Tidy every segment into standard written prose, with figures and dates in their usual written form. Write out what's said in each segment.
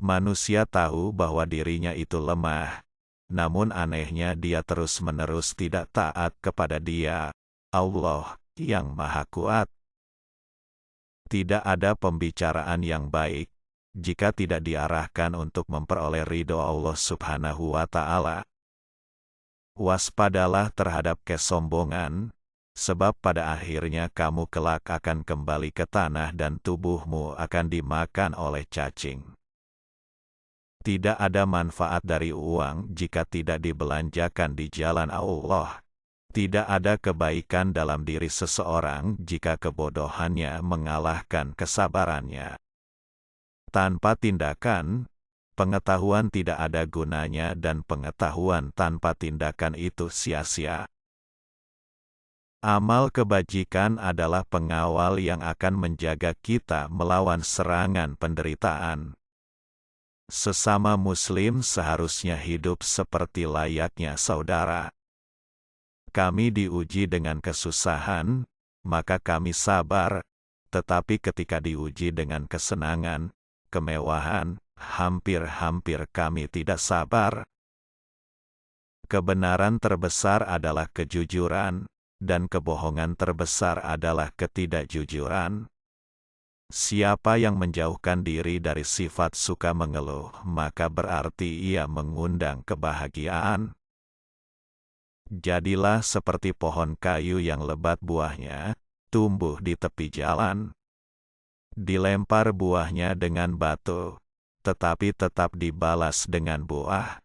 Manusia tahu bahwa dirinya itu lemah, namun anehnya dia terus-menerus tidak taat kepada Dia, Allah, yang Maha Kuat. Tidak ada pembicaraan yang baik, jika tidak diarahkan untuk memperoleh ridho Allah Subhanahu wa Ta'ala. Waspadalah terhadap kesombongan, sebab pada akhirnya kamu kelak akan kembali ke tanah dan tubuhmu akan dimakan oleh cacing. Tidak ada manfaat dari uang jika tidak dibelanjakan di jalan Allah. Tidak ada kebaikan dalam diri seseorang jika kebodohannya mengalahkan kesabarannya. Tanpa tindakan, pengetahuan tidak ada gunanya dan pengetahuan tanpa tindakan itu sia-sia. Amal kebajikan adalah pengawal yang akan menjaga kita melawan serangan penderitaan. Sesama Muslim seharusnya hidup seperti layaknya saudara. Kami diuji dengan kesusahan, maka kami sabar, tetapi ketika diuji dengan kesenangan, kemewahan, hampir-hampir kami tidak sabar. Kebenaran terbesar adalah kejujuran, dan kebohongan terbesar adalah ketidakjujuran. Siapa yang menjauhkan diri dari sifat suka mengeluh, maka berarti ia mengundang kebahagiaan. Jadilah seperti pohon kayu yang lebat buahnya, tumbuh di tepi jalan. Dilempar buahnya dengan batu, tetapi tetap dibalas dengan buah.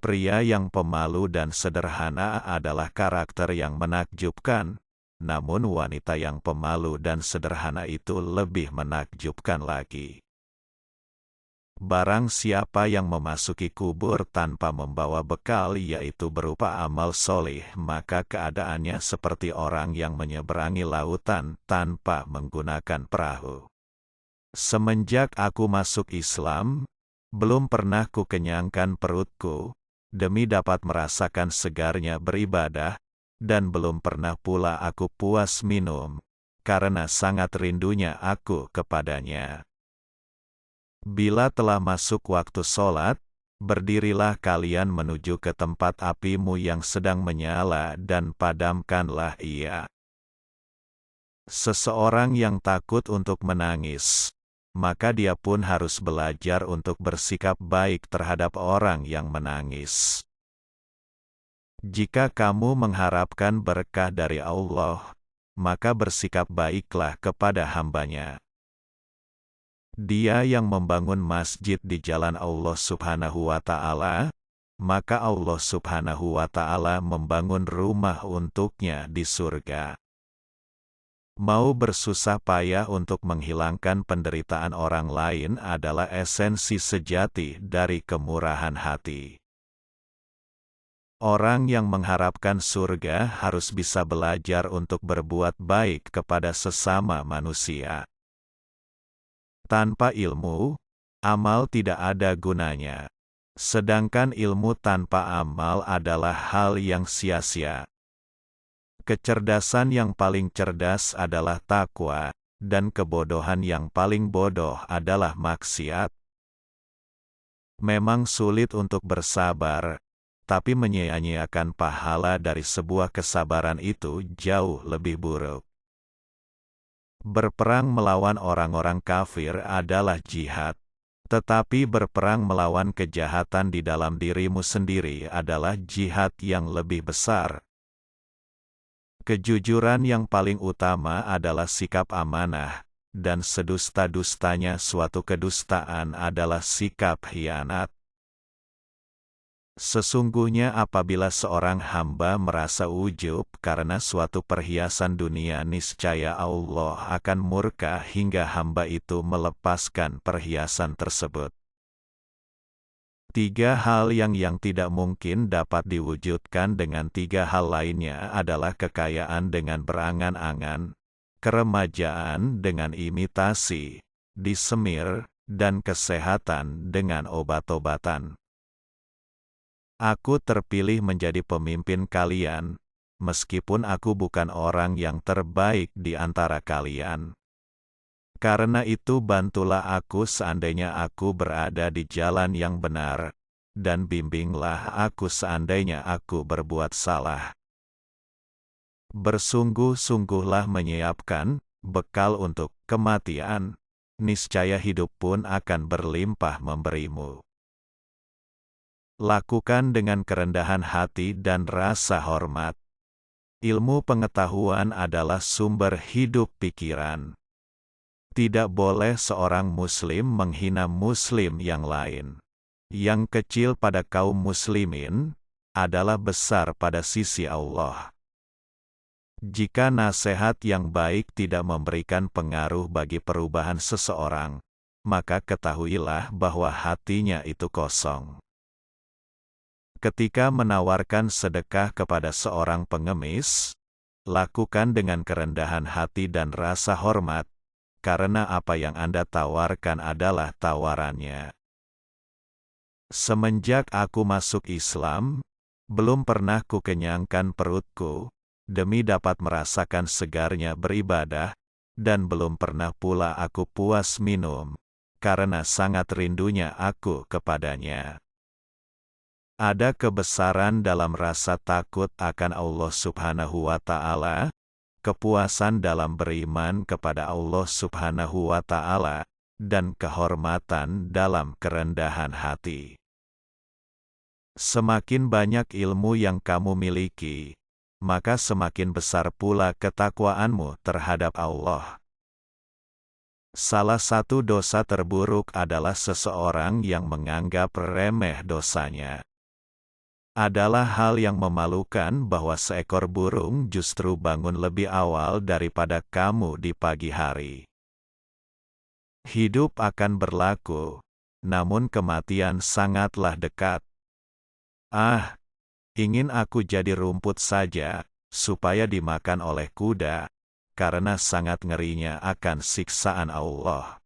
Pria yang pemalu dan sederhana adalah karakter yang menakjubkan. Namun wanita yang pemalu dan sederhana itu lebih menakjubkan lagi. Barang siapa yang memasuki kubur tanpa membawa bekal yaitu berupa amal soleh, maka keadaannya seperti orang yang menyeberangi lautan tanpa menggunakan perahu. Semenjak aku masuk Islam, belum pernah kukenyangkan perutku, demi dapat merasakan segarnya beribadah, dan belum pernah pula aku puas minum, karena sangat rindunya aku kepadanya. Bila telah masuk waktu sholat, berdirilah kalian menuju ke tempat apimu yang sedang menyala dan padamkanlah ia. Seseorang yang takut untuk menangis, maka dia pun harus belajar untuk bersikap baik terhadap orang yang menangis. Jika kamu mengharapkan berkah dari Allah, maka bersikap baiklah kepada hamba-Nya. Dia yang membangun masjid di jalan Allah Subhanahu wa Ta'ala, maka Allah Subhanahu wa Ta'ala membangun rumah untuknya di surga. Mau bersusah payah untuk menghilangkan penderitaan orang lain adalah esensi sejati dari kemurahan hati. Orang yang mengharapkan surga harus bisa belajar untuk berbuat baik kepada sesama manusia. Tanpa ilmu, amal tidak ada gunanya. Sedangkan ilmu tanpa amal adalah hal yang sia-sia. Kecerdasan yang paling cerdas adalah takwa, dan kebodohan yang paling bodoh adalah maksiat. Memang sulit untuk bersabar, tapi menyia-nyiakan pahala dari sebuah kesabaran itu jauh lebih buruk. Berperang melawan orang-orang kafir adalah jihad, tetapi berperang melawan kejahatan di dalam dirimu sendiri adalah jihad yang lebih besar. Kejujuran yang paling utama adalah sikap amanah, dan sedusta-dustanya suatu kedustaan adalah sikap khianat. Sesungguhnya apabila seorang hamba merasa ujub karena suatu perhiasan dunia, niscaya Allah akan murka hingga hamba itu melepaskan perhiasan tersebut. Tiga hal yang tidak mungkin dapat diwujudkan dengan tiga hal lainnya adalah kekayaan dengan berangan-angan, keremajaan dengan imitasi, disemir, dan kesehatan dengan obat-obatan. Aku terpilih menjadi pemimpin kalian, meskipun aku bukan orang yang terbaik di antara kalian. Karena itu bantulah aku seandainya aku berada di jalan yang benar, dan bimbinglah aku seandainya aku berbuat salah. Bersungguh-sungguhlah menyiapkan bekal untuk kematian, niscaya hidup pun akan berlimpah memberimu. Lakukan dengan kerendahan hati dan rasa hormat. Ilmu pengetahuan adalah sumber hidup pikiran. Tidak boleh seorang muslim menghina muslim yang lain. Yang kecil pada kaum muslimin adalah besar pada sisi Allah. Jika nasihat yang baik tidak memberikan pengaruh bagi perubahan seseorang, maka ketahuilah bahwa hatinya itu kosong. Ketika menawarkan sedekah kepada seorang pengemis, lakukan dengan kerendahan hati dan rasa hormat, karena apa yang Anda tawarkan adalah tawarannya. Semenjak aku masuk Islam, belum pernah kukenyangkan perutku, demi dapat merasakan segarnya beribadah, dan belum pernah pula aku puas minum, karena sangat rindunya aku kepadanya. Ada kebesaran dalam rasa takut akan Allah Subhanahu wa Ta'ala, kepuasan dalam beriman kepada Allah Subhanahu wa Ta'ala, dan kehormatan dalam kerendahan hati. Semakin banyak ilmu yang kamu miliki, maka semakin besar pula ketakwaanmu terhadap Allah. Salah satu dosa terburuk adalah seseorang yang menganggap remeh dosanya. Adalah hal yang memalukan bahwa seekor burung justru bangun lebih awal daripada kamu di pagi hari. Hidup akan berlaku, namun kematian sangatlah dekat. Ah, ingin aku jadi rumput saja, supaya dimakan oleh kuda, karena sangat ngerinya akan siksaan Allah.